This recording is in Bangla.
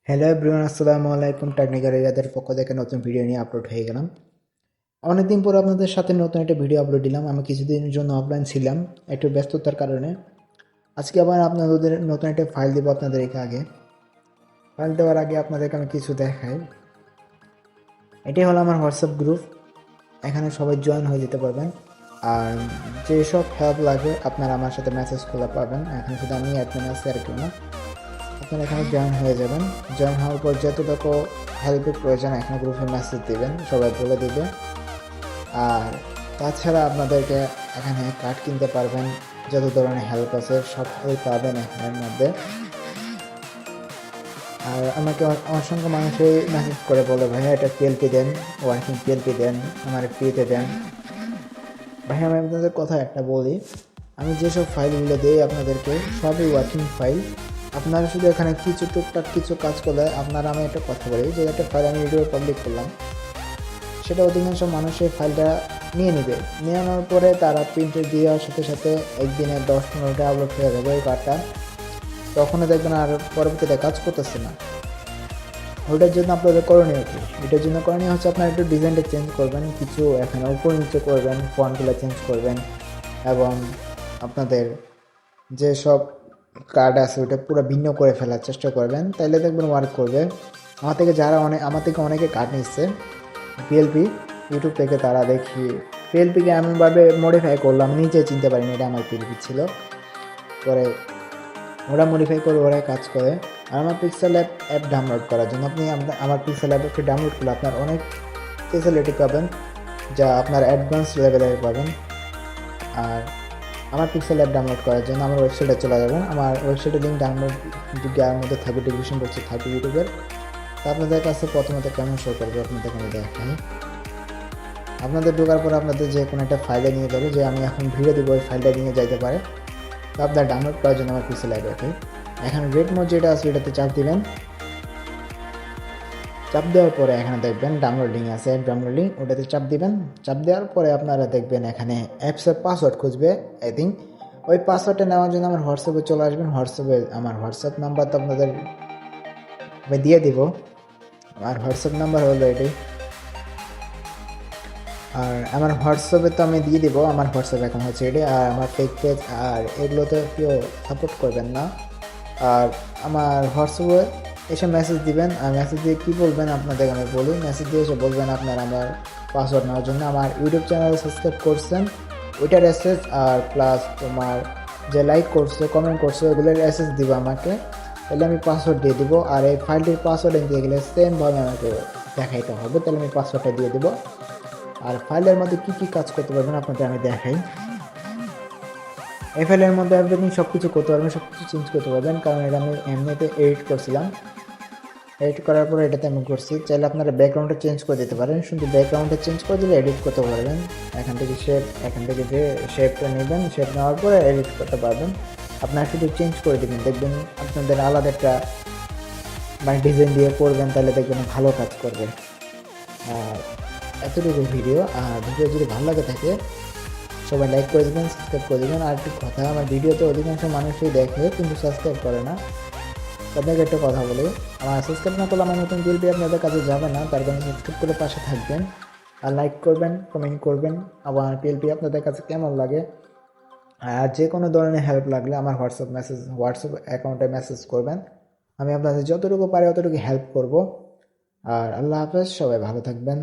হ্যালো এভরিওয়ান, আসসালামু আলাইকুম। টেকনিক্যাল এরিয়াদের পক্ষ থেকে নতুন ভিডিও নিয়ে আপলোড হয়ে গেলাম। অনেকদিন পর আপনাদের সাথে নতুন একটা ভিডিও আপলোড দিলাম। আমি কিছুদিনের জন্য অফলাইন ছিলাম একটু ব্যস্ততার কারণে। আজকে আবার আপনাদের নতুন একটা ফাইল দেবো আপনাদেরকে। ফাইল দেওয়ার আগে আপনাদেরকে আমি কিছু দেখাই। এটাই হলো আমার হোয়াটসঅ্যাপ গ্রুপ। এখানে সবাই জয়েন হয়ে যেতে পারবেন। আর যেসব হেল্প লাগে আপনারা আমার সাথে মেসেজ করে পাবেন। এখানে শুধু আমি অ্যাডমিন আছি আর কেউ না। আপনারা এখানে জয়েন হয়ে যাবেন। জয়েন হওয়ার পর যতটুকু হেল্পের প্রয়োজন এখানে গ্রুপে মেসেজ দিবেন, সবাই বলে দিবে। আর তাছাড়া আপনাদেরকে এখানে কার্ড কিনতে পারবেন, যত ধরনের হেল্প আছে সবই পাবেন এখানের মধ্যে। আর আমাকে অসংখ্য মানুষই মেসেজ করে বলে, ভাইয়া এটা পিএলপি দেন, ওয়ার্কিং পিএলপি দেন, আমার ফ্রিতে দেন। ভাইয়া আমি আপনাদের কথা একটা বলি, আমি যেসব ফাইলগুলো দিই আপনাদেরকে সবই ওয়ার্কিং ফাইল। আপনারা শুধু এখানে কিছু টুকটাক কিছু কাজ করলে আপনারা, আমি একটা কথা বলি, যে একটা ফাইল আমি ভিডিও পাবলিক করলাম, সেটা অধিকাংশ মানুষ এই ফাইলটা নিয়ে নেবে। নিয়ে নেওয়ার পরে তারা প্রিন্টে দেওয়ার সাথে সাথে একদিনে 10-15টা আপলোড হয়ে যাবে ওই কার্ডটা। তখনও দেখবেন আর পরবর্তীতে কাজ করতেছে না। ওটার জন্য আপনাদের করণীয় কি? এটার জন্য করণীয় হচ্ছে আপনারা একটু ডিজাইনটা চেঞ্জ করবেন, কিছু এখানে উপর নিচে করবেন, ফন্টগুলো চেঞ্জ করবেন, এবং আপনাদের যেসব কার্ড আছে ওটা পুরো ভিন্ন করে ফেলার চেষ্টা করবেন। তাইলে দেখবেন ওয়ার্ক করবে। আমার থেকে অনেকে কার্ড নিচ্ছে পিএলপি ইউটিউব থেকে। তারা দেখি পিএলপিকে এমনভাবে মডিফাই করলাম, নিজে চিনতে পারিনি এটা আমার পিএলপি ছিল। পরে ওরা মডিফাই করে ওরাই কাজ করে। আর আমার পিক্সেল অ্যাপ ডাউনলোড করার জন্য আপনি আমার পিক্সেল অ্যাপটি ডাউনলোড করলে আপনার অনেক ফেসিলিটি পাবেন, যা আপনার অ্যাডভান্স লেভেলের পাবেন। আর আমার পিক্সেল অ্যাপ ডাউনলোড করার জন্য আমার ওয়েবসাইটে চলে যাবেন। আমার ওয়েবসাইটের লিঙ্ক ডাউনলোড গায়ের মধ্যে থাকবে, ডিসক্রিপশন বক্সে থাকবে ইউটিউবের। তা আপনাদের কাছে প্রথমত কেমন শো করবে আপনাদেরকে আমি দেখাই। আপনাদের ঢোকার পর আপনাদের যে কোনো একটা ফাইলে নিয়ে যাবে, যে আমি এখন ভিডিও দেবো ওই ফাইলটা নিয়ে যাইতে পারে। তো আপনার ডাউনলোড করার জন্য আমার পিক্সেল অ্যাপে এখানে রেড মোড যেটা আছে এটাতে চাপ দিবেন। চাপ দেওয়ার পরে এখানে দেখবেন ডাউনলোডিং আছে, অ্যাপ ডাউনলোডিং, ওটাতে চাপ দিবেন। চাপ দেওয়ার পরে আপনারা দেখবেন এখানে অ্যাপসের পাসওয়ার্ড খুঁজবে আই থিঙ্ক। ওই পাসওয়ার্ডটা নেওয়ার জন্য আমার হোয়াটসঅ্যাপে চলে আসবেন। হোয়াটসঅ্যাপে আমার হোয়াটসঅ্যাপ নাম্বার তো আপনাদের আমি দিয়ে দিব। আমার হোয়াটসঅ্যাপ নাম্বার হলো এটি। আর আমার হোয়াটসঅ্যাপে তো আমি দিয়ে দিব, আমার হোয়াটসঅ্যাপ এখন হচ্ছে এটি। আর আমার ফেক পেজ আর এগুলোতে কেউ সাপোর্ট করবেন না। আর আমার হোয়াটসঅ্যাপে এসে মেসেজ দিবেন। আর মেসেজ দিয়ে কী বলবেন আপনাদের আমি বলি। মেসেজ দিয়ে এসে বলবেন আপনার আমার পাসওয়ার্ড নেওয়ার জন্য আমার ইউটিউব চ্যানেল সাবস্ক্রাইব করছেন ওইটার এসেস, আর প্লাস তোমার যে লাইক করছো কমেন্ট করছো ওগুলোর এসেস দিব আমাকে। তাহলে আমি পাসওয়ার্ড দিয়ে দিব। আর এই ফাইলটির পাসওয়ার্ড দিয়ে গেলে সেমভাবে আমাকে দেখাইতে হবে, তাহলে আমি পাসওয়ার্ডটা দিয়ে দেবো। আর ফাইলের মধ্যে কী কী কাজ করতে পারবেন আপনাদের আমি দেখাই। এই ফাইলের মধ্যে আপনি সব কিছু করতে পারবেন, সব কিছু চেঞ্জ করতে পারবেন, কারণ এটা আমি এমনিতে এডিট করছিলাম। এডিট করার পরে এটাতে আমি করছি। চাইলে আপনারা ব্যাকগ্রাউন্ডটা চেঞ্জ করে দিতে পারেন, শুধু ব্যাকগ্রাউন্ডটা চেঞ্জ করে দিলে এডিট করতে পারবেন। এখান থেকে যে শেপটা নেবেন, শেপ নেওয়ার পরে এডিট করতে পারবেন। আপনারা শুধু চেঞ্জ করে দেবেন, দেখবেন আপনাদের আলাদা একটা মানে ডিজাইন দিয়ে করবেন, তাহলে দেখবেন ভালো কাজ করবে। আর এতটুকু ভিডিও। আর ভিডিও যদি ভালো লাগে থাকে সবাই লাইক করে দেবেন, সাবস্ক্রাইব করে দেবেন। আর একটু কথা, আমার ভিডিওতে অধিকাংশ মানুষই দেখে কিন্তু সাবস্ক্রাইব করে না। আপনাকে একটা কথা বলি, আমার সাবস্ক্রাইব না করলে আমার নতুন ভিডিও আপনাদের কাছে যাবে না। তার কারণে সাবস্ক্রাইব করে পাশে থাকবেন, আর লাইক করবেন, কমেন্ট করবেন আমার পিএলপি আপনাদের কাছে কেমন লাগে। আর যে কোনো ধরনের হেল্প লাগলে আমার হোয়াটসঅ্যাপ অ্যাকাউন্টে মেসেজ করবেন। আমি আপনাদের যতটুকু পারি অতটুকু হেল্প করব। আর আল্লাহ হাফেজ, সবাই ভালো থাকবেন।